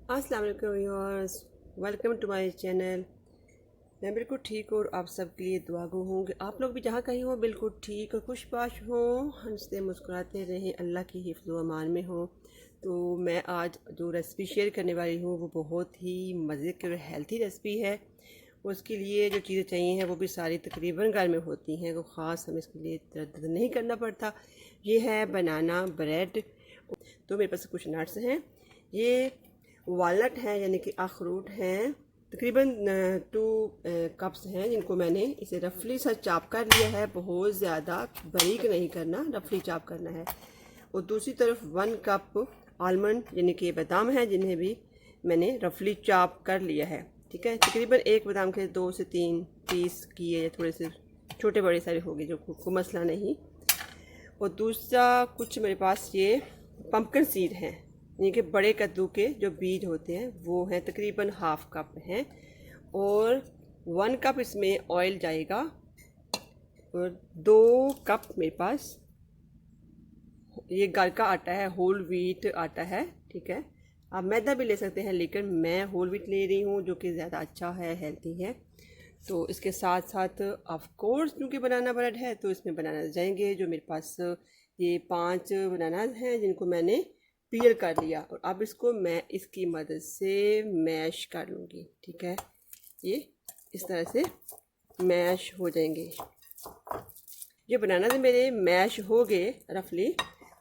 अस्सलाम वालेकुम viewers, welcome to my channel. मैं बिल्कुल ठीक हूँ और आप सबके लिए दुआ गो हूँ कि आप लोग भी जहाँ कहीं हो बिल्कुल ठीक और खुशबाश हो, हंसते मुस्कुराते रहें, अल्लाह की हिफ्ज़ व अमान में हो। तो मैं आज जो रेसिपी शेयर करने वाली हूँ वो बहुत ही मज़े की और हेल्थी रेसिपी है। उसके लिए जो चीज़ें चाहिए हैं वो भी सारी तकरीबन घर में होती हैं, तो ख़ास हमें इसके लिए तरद्दुद नहीं करना पड़ता। ये है बनाना ब्रेड। तो मेरे पास कुछ नट्स हैं, ये वालनट हैं यानी कि अखरोट हैं, तकरीबन 2 कप्स हैं, जिनको मैंने इसे रफली सा चाप कर लिया है। बहुत ज़्यादा बारीक नहीं करना, रफली चाप करना है। और दूसरी तरफ 1 कप आलमंड यानी कि बादाम हैं, जिन्हें भी मैंने रफली चाप कर लिया है। ठीक है, तकरीबन एक बादाम के 2 से 3 पीस किए, या थोड़े से छोटे बड़े सारे होंगे, जो को मसला नहीं। और दूसरा कुछ मेरे पास ये पम्पकिन सीड हैं, यानी कि बड़े कद्दू के जो बीज होते हैं वो हैं, तकरीबन हाफ कप हैं। और 1 कप इसमें ऑयल जाएगा। और 2 कप मेरे पास ये घर का आटा है, होल व्हीट आटा है। ठीक है, आप मैदा भी ले सकते हैं, लेकिन मैं होल व्हीट ले रही हूँ जो कि ज़्यादा अच्छा है, हेल्थी है। तो इसके साथ साथ ऑफ कोर्स क्योंकि बनाना ब्रेड है तो इसमें बनाना जाएंगे। जो मेरे पास ये 5 बनाना हैं, जिनको मैंने पील कर लिया, और अब इसको मैं इसकी मदद से मैश कर लूँगी। ठीक है, ये इस तरह से मैश हो जाएंगे। ये बनाना मेरे मैश हो गए रफली।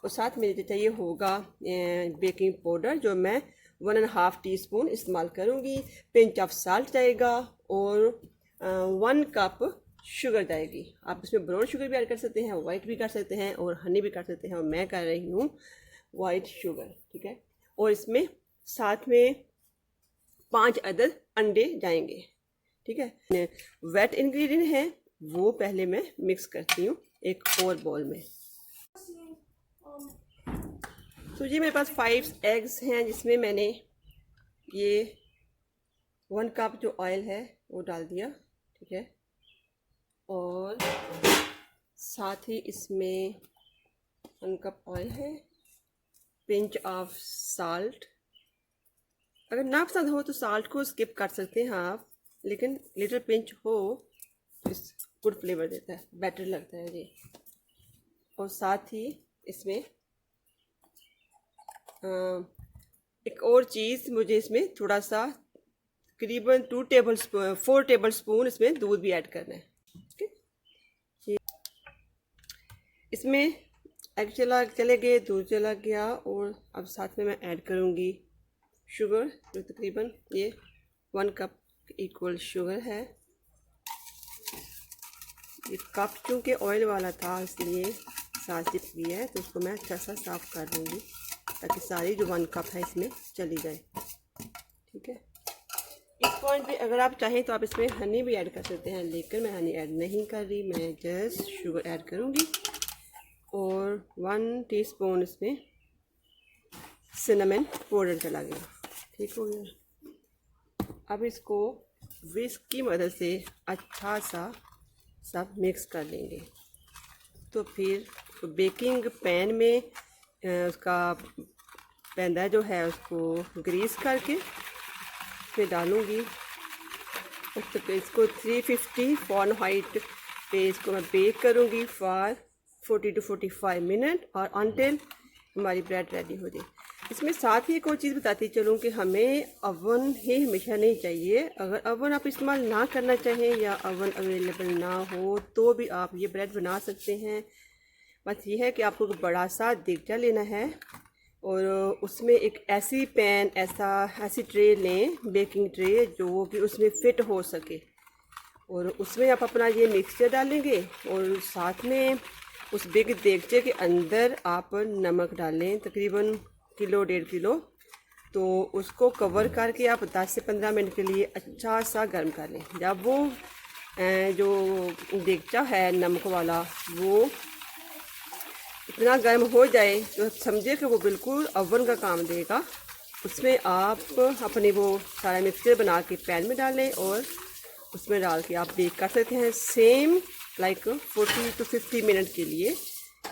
और साथ में जो चाहिए होगा बेकिंग पाउडर, जो मैं 1.5 टीस्पून इस्तेमाल करूँगी। पिंच ऑफ साल्ट जाएगा और 1 कप शुगर जाएगी। आप इसमें ब्राउन शुगर भी ऐड कर सकते हैं, वाइट भी कर सकते हैं, और हनी भी कर सकते हैं, और मैं कर रही हूँ वाइट शुगर। ठीक है, और इसमें साथ में 5 अदद अंडे जाएंगे। ठीक है, वेट इंग्रेडिएंट है वो पहले मैं मिक्स करती हूँ एक और बाउल में। तो ये मेरे पास 5 एग्स हैं, जिसमें मैंने ये 1 कप जो ऑयल है वो डाल दिया। ठीक है, और साथ ही इसमें 1 कप ऑयल है, पिंच ऑफ साल्ट। अगर ना पसंद हो तो साल्ट को स्किप कर सकते हैं आप, लेकिन लिटिल पिंच हो तो इस गुड फ्लेवर देता है, बेटर लगता है ये। और साथ ही इसमें एक और चीज़, मुझे इसमें थोड़ा सा तकरीबन 4 टेबल स्पून इसमें दूध भी ऐड करना है। ठीक है, इसमें एग चले गए, दूध चला गया, और अब साथ में मैं ऐड करूँगी शुगर, जो तकरीबन ये 1 कप इक्वल शुगर है। ये कप चूँकि ऑयल वाला था इसलिए साथ चिप गया है, तो उसको मैं अच्छा सा साफ़ कर दूँगी ताकि सारी जो 1 कप है इसमें चली जाए। ठीक है, इस पॉइंट पे अगर आप चाहें तो आप इसमें हनी भी ऐड कर सकते हैं, लेकिन मैं हनी ऐड नहीं कर रही, मैं जस्ट शुगर ऐड करूँगी। और 1 टीस्पून इसमें सिनेमन पाउडर चला गया। ठीक हो गया, अब इसको विस्क की मदद से अच्छा सा सब मिक्स कर लेंगे। तो फिर बेकिंग पैन में उसका पैंदा जो है उसको ग्रीस करके फिर डालूँगी। तो इसको 350 फ़ारेनहाइट पे इसको मैं बेक करूँगी फॉर 40 to 45 मिनट, और अनटिल हमारी ब्रेड रेडी हो जाए। इसमें साथ ही एक और चीज़ बताती चलूँ कि हमें अवन ही हमेशा नहीं चाहिए। अगर अवन आप इस्तेमाल ना करना चाहें या अवन अवेलेबल ना हो तो भी आप ये ब्रेड बना सकते हैं। बस ये है कि आपको एक बड़ा सा देगचा लेना है, और उसमें एक ऐसी ऐसी ट्रे लें, बेकिंग ट्रे, जो कि उसमें फ़िट हो सके। और उसमें आप अपना ये मिक्सचर डालेंगे, और साथ में उस बिग देगचे के अंदर आप नमक डालें, तकरीबन किलो 1.5 किलो। तो उसको कवर करके आप 10 से 15 मिनट के लिए अच्छा सा गर्म कर लें। जब वो जो देगचा है नमक वाला वो इतना गर्म हो जाए तो समझिए कि वो बिल्कुल ओवन का काम देगा। उसमें आप अपनी वो सारा मिक्सचर बना के पैन में डालें, और उसमें डाल के आप बेक कर सकते हैं सेम लाइक 40 to 50 मिनट के लिए।